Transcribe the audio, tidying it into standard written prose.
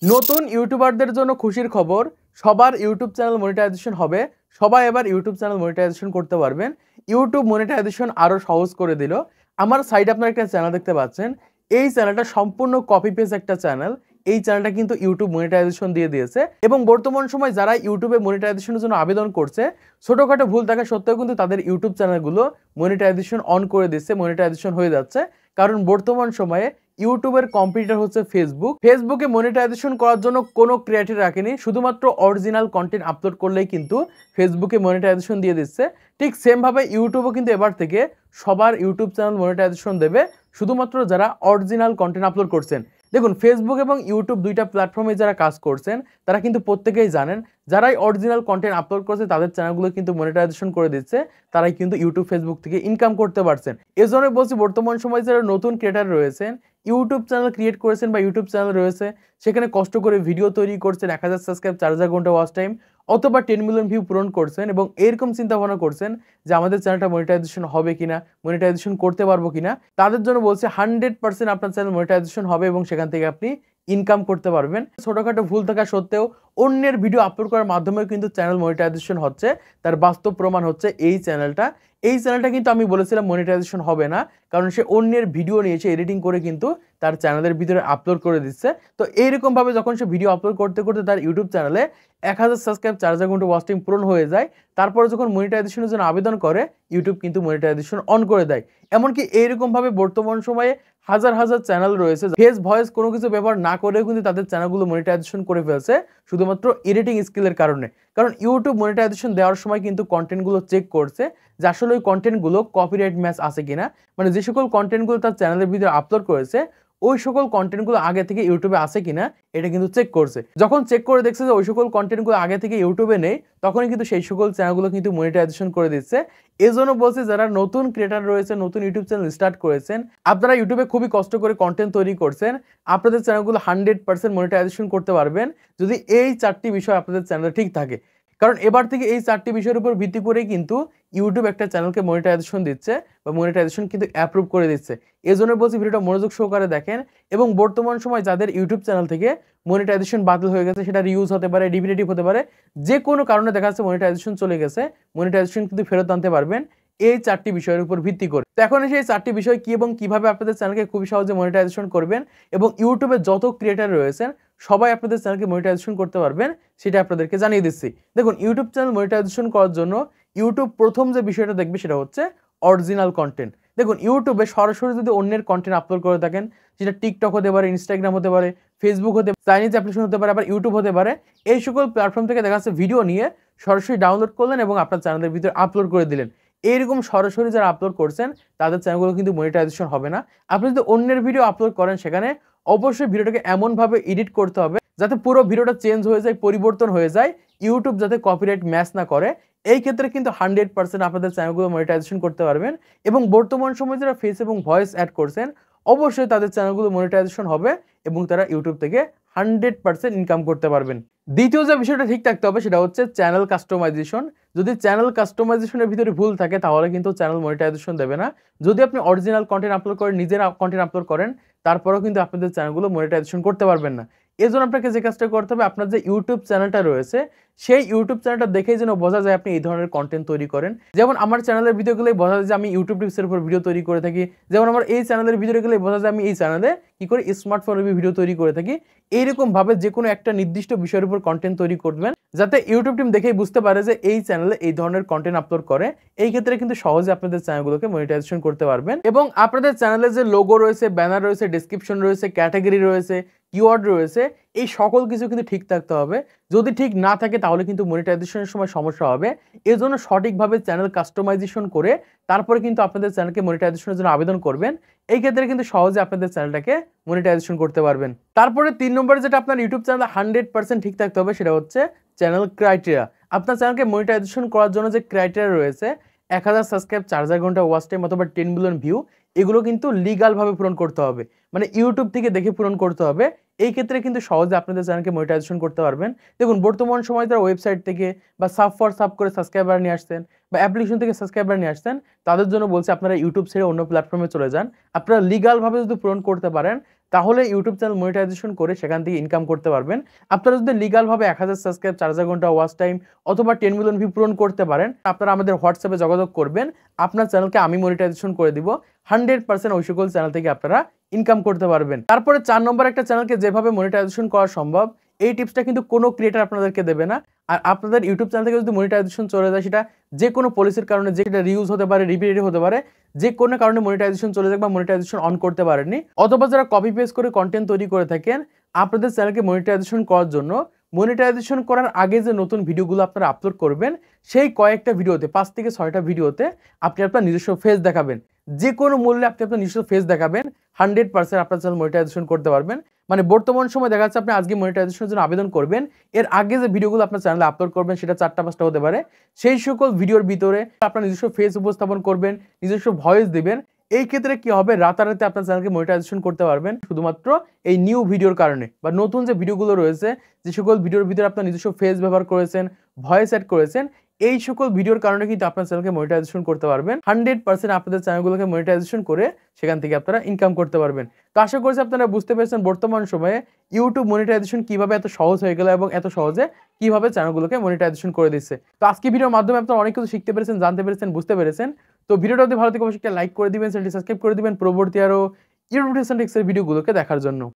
নতুন ইউটিউবারদের জন্য খুশির খবর, সবার ইউটিউব চ্যানেল মনিটাইজেশন হবে। সবাই এবার ইউটিউব চ্যানেল মনিটাইজেশন করতে পারবেন। ইউটিউব মনিটাইজেশন আরও সহজ করে দিল। আমার সাইডে আপনারা একটা চ্যানেল দেখতে পাচ্ছেন। এই চ্যানেলটা সম্পূর্ণ কপি পেস্ট একটা চ্যানেল। এই চ্যানেলটা কিন্তু ইউটিউব মনিটাইজেশন দিয়ে দিয়েছে এবং বর্তমান সময় যারা ইউটিউবে মনিটাইজেশনের জন্য আবেদন করছে, ছোটোখাটো ভুল থাকা সত্ত্বেও কিন্তু তাদের ইউটিউব চ্যানেলগুলো মনিটাইজেশন অন করে দিচ্ছে, মনিটাইজেশন হয়ে যাচ্ছে। কারণ বর্তমান সময়ে ইউটিউবের কম্পিটিটর হচ্ছে ফেসবুক। ফেসবুকে মনিটাইজেশন করার জন্য কোনো ক্রিয়েটর রাখেনি, শুধুমাত্র অরিজিনাল কন্টেন্ট আপলোড করলেই কিন্তু ফেসবুকে মনিটাইজেশন দিয়ে দিচ্ছে। ঠিক সেমভাবে ইউটিউবও কিন্তু এবার থেকে সবার ইউটিউব চ্যানেল মনিটাইজেশন দেবে, শুধুমাত্র যারা অরিজিনাল কন্টেন্ট আপলোড করছেন। দেখুন, ফেসবুক এবং ইউটিউব দুইটা প্ল্যাটফর্মে যারা কাজ করছেন তারা কিন্তু প্রত্যেকেই জানেন, যারাই অরিজিনাল কন্টেন্ট আপলোড করছে তাদের চ্যানেলগুলো কিন্তু মনিটাইজেশন করে দিচ্ছে, তারাই কিন্তু ইউটিউব ফেসবুক থেকে ইনকাম করতে পারছেন। এজন্য বলছি, বর্তমান সময়ে যারা নতুন ক্রিয়েটার রয়েছেন, ইউটিউব চ্যানেল ক্রিয়েট করেছেন বা ইউটিউব চ্যানেল রয়েছে, সেখানে কষ্ট করে ভিডিও তৈরি করছেন, 1000 সাবস্ক্রাইব, 4000 ঘন্টা ওয়াচ টাইম অথবা 10 মিলিয়ন ভিউ পূরণ করছেন এবং এরকম চিন্তা ভাবনা করছেন যে আমাদের চ্যানেলটা মনিটাইজেশন হবে কিনা, মনিটাইজেশন করতে পারবো কিনা, তাদের জন্য বলছে 100% আপনার চ্যানেল মনিটাইজেশন হবে এবং সেখান থেকে আপনি ইনকাম করতে পারবেন। ছোটোখাটো ভুল থাকা সত্ত্বেও অন্যের ভিডিও আপলোড করার মাধ্যমেও কিন্তু চ্যানেল মনিটাইজেশন হচ্ছে। তার বাস্তব প্রমাণ হচ্ছে এই চ্যানেলটা। এই চ্যানেলটা কিন্তু আমি বলেছিলাম মনিটাইজেশন হবে না, কারণ সে অন্যের ভিডিও নিয়েছে, এডিটিং করে কিন্তু তার চ্যানেলের ভিতরে আপলোড করে দিচ্ছে। তো এইরকমভাবে যখন সে ভিডিও আপলোড করতে করতে তার ইউটিউব চ্যানেলে 1000 সাবস্ক্রাইব, 4000 ঘন্টা ওয়াচ টাইম পূরণ হয়ে যায়, তারপরে যখন মনিটাইজেশনের জন্য আবেদন করে, ইউটিউব কিন্তু মনিটাইজেশন অন করে দেয়। এমনকি এইরকমভাবে বর্তমান সময়ে হাজার হাজার চ্যানেল রয়েছে, ফেস ভয়েস কোনো কিছু ব্যবহার না করেও কিন্তু তাদের চ্যানেলগুলো মনিটাইজেশন করে ফেলছে, শুধুমাত্র এডিটিং স্কিলের কারণে। কারণ ইউটিউব মনিটাইজেশন দেওয়ার সময় কিন্তু কন্টেন্টগুলো চেক করছে যে আসলে ওই কন্টেন্টগুলো কপিরাইট ম্যাচ আছে কিনা, মানে যে সকল কন্টেন্টগুলো তার চ্যানেলের ভিতরে আপলোড করেছে ওই সকল কন্টেন্টগুলো আগে থেকে ইউটিউবে আছে কিনা এটা কিন্তু চেক করছে। যখন চেক করে দেখছে যে ওই সকল কন্টেন্টগুলো আগে থেকে ইউটিউবে নেই, তখনই কিন্তু সেই সকল চ্যানেলগুলো কিন্তু মনিটাইজেশন করে দিচ্ছে। এজন্য বলছে, যারা নতুন ক্রিয়েটার রয়েছে, নতুন ইউটিউব চ্যানেল স্টার্ট করেছেন, আপনারা ইউটিউবে খুবই কষ্ট করে কন্টেন্ট তৈরি করছেন, আপনাদের চ্যানেলগুলো 100% মনিটাইজেশন করতে পারবেন যদি এই 4টি বিষয় আপনাদের চ্যানেলে ঠিক থাকে। কারণ এবার থেকে এই 4টি বিষয়ের উপর ভিত্তি করেই কিন্তু ইউটিউব একটা চ্যানেলকে মনিটাইজেশন দিচ্ছে বা মনিটাইজেশন কিন্তু অ্যাপ্রুভ করে দিচ্ছে। এজন্য বলছি, ভিডিওটা মনোযোগ সহকারে দেখেন এবং বর্তমান সময় যাদের ইউটিউব চ্যানেল থেকে মনিটাইজেশন বাতিল হয়ে গেছে, সেটা রিউজ হতে পারে, ডিভিডেটিভ হতে পারে, যে কোনো কারণে দেখা যাচ্ছে মনিটাইজেশন চলে গেছে, মনিটাইজেশন কিন্তু ফেরত আনতে পারবেন এই 4টি বিষয়ের উপর ভিত্তি করে। তো এখন এসে এই 4টি বিষয় কি এবং কিভাবে আপনাদের চ্যানেলকে খুবই সহজে মনিটাইজেশন করবেন এবং ইউটিউবে যত ক্রিয়েটার রয়েছেন সবাই আপনাদের চ্যানেলকে মনিটাইজেশন করতে পারবেন, সেটা আপনাদেরকে জানিয়ে দিচ্ছি। দেখুন, ইউটিউব চ্যানেল মনিটাইজেশন করার জন্য ইউটিউব প্রথম যে বিষয়টা দেখবে সেটা হচ্ছে অরিজিনাল কন্টেন্ট। দেখুন, ইউটিউবে সরাসরি যদি অন্যের কন্টেন্ট আপলোড করে থাকেন, সেটা টিকটক হতে পারে, ইনস্টাগ্রাম হতে পারে, ফেসবুক হতে পারে, চাইনিজ অ্যাপ্লিকেশন হতে পারে, আবার ইউটিউব হতে পারে, এই সকল প্ল্যাটফর্ম থেকে দেখা যাচ্ছে ভিডিও নিয়ে সরাসরি ডাউনলোড করলেন এবং আপনার চ্যানেলের ভিতরে আপলোড করে দিলেন। এইরকম সরাসরি যারা আপলোড করছেন তাদের চ্যানেলগুলো কিন্তু মনিটাইজেশন হবে না। আপনি যদি অন্যের ভিডিও আপলোড করেন, সেখানে অবশ্যই ভিডিওটাকে এমনভাবে এডিট করতে হবে যাতে পুরো ভিডিওটা চেঞ্জ হয়ে যায়, পরিবর্তন হয়ে যায়, ইউটিউব যাতে কপিরাইট ম্যাচ না করে। এই ক্ষেত্রে কিন্তু 100% আপনাদের চ্যানেলগুলো মনিটাইজেশন করতে পারবেন এবং বর্তমান সময়ে যারা ফেস এবং ভয়েস অ্যাড করছেন, অবশ্যই তাদের চ্যানেলগুলো মনিটাইজেশন হবে এবং তারা ইউটিউব থেকে 100% ইনকাম করতে পারবেন। দ্বিতীয় যে বিষয়টা ঠিক থাকতে হবে সেটা হচ্ছে চ্যানেল কাস্টমাইজেশন। যদি চ্যানেল কাস্টমাইজেশনের ভিতরে ভুল থাকে তাহলে কিন্তু চ্যানেল মনিটাইজেশন দেবে না। যদি আপনি অরিজিনাল কন্টেন্ট আপলোড করেন, নিজের কন্টেন্ট আপলোড করেন, তারপরেও কিন্তু আপনাদের চ্যানেলগুলো মনিটাইজেশন করতে পারবেন না। এজন্য আপনাকে যে কাজটা করতে হবে, আপনার যে ইউটিউব চ্যানেলটা রয়েছে সেই ইউটিউব চ্যানেলটা দেখেই যেন বোঝা যায় আপনি এই ধরনের কন্টেন্ট তৈরি করেন। যেমন আমার চ্যানেলের ভিডিওগুলোই বোঝা যায় যে আমি ইউটিউব টিপসের উপর ভিডিও তৈরি করে থাকি। যেমন আমার এই চ্যানেলের ভিডিওগুলোই বোঝা যায় আমি এই চ্যানেলে কি করে স্মার্টফোন রিভিউ ভিডিও তৈরি করে থাকি। এইরকমভাবে যে কোনো একটা নির্দিষ্ট বিষয়ের উপর কন্টেন্ট তৈরি করবেন যাতে ইউটিউব টিম দেখেই বুঝতে পারে যে এই চ্যানেলে এই ধরনের কন্টেন্ট আপলোড করে। এই ক্ষেত্রে কিন্তু সহজে আপনাদের চ্যানেলগুলোকে মনিটাইজেশন করতে পারবেন এবং আপনাদের চ্যানেলে যে লোগো রয়েছে, ব্যানার রয়েছে, ডেসক্রিপশন রয়েছে, ক্যাটাগরি রয়েছে, কিওয়ার্ড রয়েছে, এই সকল কিছু কিন্তু ঠিক থাকতে হবে। যদি ঠিক না থাকে তাহলে কিন্তু মনিটাইজেশনের সময় সমস্যা হবে। এজন্য সঠিকভাবে চ্যানেল কাস্টমাইজেশন করে তারপরে কিন্তু আপনাদের চ্যানেলকে মনিটাইজেশনের জন্য আবেদন করবেন। এই ক্ষেত্রে কিন্তু সহজে আপনাদের চ্যানেলটাকে মনিটাইজেশন করতে পারবেন। তারপরে 3 নম্বরে যেটা আপনার ইউটিউব চ্যানেল 100% ঠিক থাকতে হবে সেটা হচ্ছে চ্যানেল ক্রাইটেরিয়া। আপনার চ্যানেলকে মনিটাইজেশন করার জন্য যে ক্রাইটেরিয়া রয়েছে, 1000 সাবস্ক্রাইব, 4000 ঘন্টা ওয়াচ টাইম অথবা 10 মিলিয়ন ভিউ, এগুলো কিন্তু লিগালভাবে পূরণ করতে হবে, মানে ইউটিউব থেকে দেখে পূরণ করতে হবে। এই ক্ষেত্রে কিন্তু সহজে আপনাদের চ্যানেলকে মনিটাইজেশন করতে পারবেন। দেখুন, বর্তমান সময় যারা ওয়েবসাইট থেকে বা সাব ফর সাব করে সাবস্ক্রাইবার নিয়ে আসছেন বা অ্যাপ্লিকেশন থেকে সাবস্ক্রাইবার নিয়ে আসছেন, তাদের জন্য বলছি আপনারা ইউটিউব ছেড়ে অন্য প্ল্যাটফর্মে চলে যান। আপনারা লিগালভাবে যদি পূরণ করতে পারেন তাহলে ইউটিউব চ্যানেল মনিটাইজেশন করে সেখান থেকে ইনকাম করতে পারবেন। আপনারা যদি লিগ্যালভাবে 1000 সাবস্ক্রাইব, 4000 ঘন্টা ওয়াচ টাইম অথবা 10 মিলিয়ন ভিউ পূরণ করতে পারেন, আপনারা আমাদের হোয়াটসঅ্যাপে যোগাযোগ করবেন। আপনার চ্যানেলকে আমি মনিটাইজেশন করে দিব। 100% ওই সকল চ্যানেল থেকে আপনারা ইনকাম করতে পারবেন। তারপরে 4 নম্বর একটা চ্যানেলকে যেভাবে মনিটাইজেশন করা সম্ভব, এই টিপসটা কিন্তু কোনো ক্রিয়েটর আপনাদেরকে দেবে না। আর আপনাদের ইউটিউব চ্যানেল থেকে যদি মনিটাইজেশন চলে যায়, সেটা যে কোনো পলিসির কারণে, যেটা রিউজ হতে পারে, রিপিটেড হতে পারে, যে কোনো কারণে মনিটাইজেশন চলে যাক বা মনিটাইজেশন অন করতে পারেননি, অথবা যারা কপি পেস্ট করে কন্টেন্ট তৈরি করে থাকেন, আপনাদের চ্যানেলকে মনিটাইজেশন করার জন্য মনিটাইজেশন করার আগে যে নতুন ভিডিওগুলো আপনারা আপলোড করবেন, সেই কয়েকটা ভিডিওতে 5 থেকে 6টা ভিডিওতে আপনি আপনার নিজস্ব ফেস দেখাবেন। যে কোনো মূল্যে আপনি আপনার নিজস্ব ফেস দেখাবেন, 100% আপনার চ্যানেল মনিটাইজেশন করতে পারবেন। মানে বর্তমান সময় দেখা যাচ্ছে আপনি আজকে মনিটাইজেশনের জন্য আবেদন করবেন, এর আগে যে ভিডিওগুলো আপনার চ্যানেলে আপলোড করবেন সেটা 4টা 5টা হতে পারে, সেই সকল ভিডিওর ভিতরে আপনার নিজস্ব ফেস উপস্থাপন করবেন, নিজস্ব ভয়েস দিবেন। এই ক্ষেত্রে কি হবে, রাতারাতি আপনার চ্যানেলকে মনিটাইজেশন করতে পারবেন শুধুমাত্র এই নিউ ভিডিওর কারণে, বা নতুন যে ভিডিওগুলো রয়েছে, যে সকল ভিডিওর ভিতরে আপনার নিজস্ব ফেস ব্যবহার করেছেন, ভয়েস অ্যাড করেছেন, এই সকল ভিডিওর কারণে কিন্তু আপনার চ্যানেলকে মনিটাইজেশন করতে পারবেন। 100% আপনাদের চ্যানেলগুলোকে মনিটাইজেশন করে সেখান থেকে আপনারা ইনকাম করতে পারবেন। তো আশা করছি আপনারা বুঝতে পেরেছেন বর্তমান সময়ে ইউটিউব মনিটাইজেশন কিভাবে এত সহজ হয়ে গেল এবং এত সহজে কিভাবে চ্যানেলগুলোকে মনিটাইজেশন করে দিচ্ছে। তো আজকে ভিডিওর মাধ্যমে আপনারা অনেক কিছু শিখতে পেরেছেন, জানতে পেরেছেন, বুঝতে পেরেছেন। তো ভিডিওটা যদি ভালো থেকে অবশ্যই লাইক করে দিবেন, চ্যানেলটি সাবস্ক্রাইব করে দিবেন পরবর্তী আরো ইউটিউব টিপস এন্ড ট্রিক্সের ভিডিওগুলোকে দেখার জন্য।